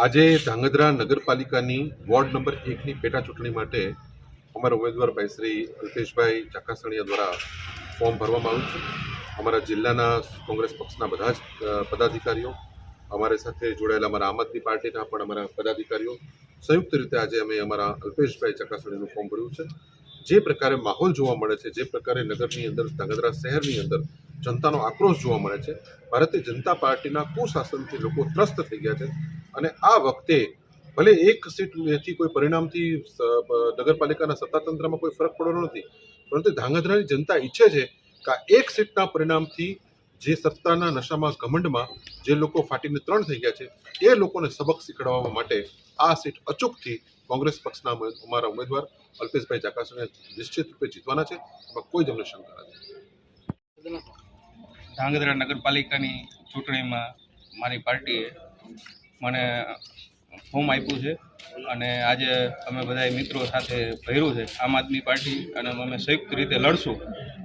આજે ધાંગધ્રા નગરપાલિકાની ward number 1ની પેટા ચૂંટણી માટે અમારા ઉમેદવાર ભાઈ શ્રી અલ્પેશભાઈ ચાકાસણીયા દ્વારા ફોર્મ ભરવામાં આવ્યું છે। અમારા જિલ્લાના કોંગ્રેસ પક્ષના બધા જ પદાધિકારીઓ, અમારી સાથે જોડાયેલા અમારા આમ આદમી પાર્ટીના પણ અમારા પદાધિકારીઓ સંયુક્ત રીતે આજે અમે અમારા અલ્પેશભાઈ ચાકાસણીનું ફોર્મ ભર્યું છે। જે પ્રકારે માહોલ જોવા મળે છે, જે પ્રકારે નગરની અંદર, ધાંગધ્રા શહેરની અંદર જનતાનો આક્રોશ જોવા મળે છે, ભારતીય જનતા પાર્ટીના કુશાસનથી લોકો ત્રસ્ત થઈ ગયા છે અને આ વખતે ભલે એક સીટથી કોઈ પરિણામથી નગરપાલિકાના સત્તાતંત્રમાં કોઈ ફરક પડવાનો નથી, પરંતુ ધાંગધ્રાની જનતા ઈચ્છે છે કે આ એક સીટના પરિણામથી જે સત્તાના નશામાં ઘમંડમાં જે લોકો ફાટીને ત્રણ થઈ ગયા છે એ લોકોને સબક શીખવાડવા માટે આ સીટ અચૂકથી કોંગ્રેસ પક્ષના અમારા ઉમેદવાર અલ્પેશભાઈ ચાકાસણીયા નિશ્ચિત રૂપે જીતવાના છે। એમાં કોઈ જ અમને શંકા નથી। ધાંગધ્રા નગરપાલિકાની ચૂંટણીમાં મારી પાર્ટીએ મને ફોર્મ આપ્યું છે અને આજે અમે બધા મિત્રો સાથે ભર્યું છે આમ આદમી પાર્ટી, અને અમે સંયુક્ત રીતે લડશું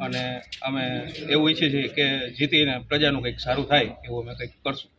અને અમે એવું ઈચ્છીએ છીએ કે જીતીને પ્રજાનું કંઈક સારું થાય એવું અમે કંઈક કરશું।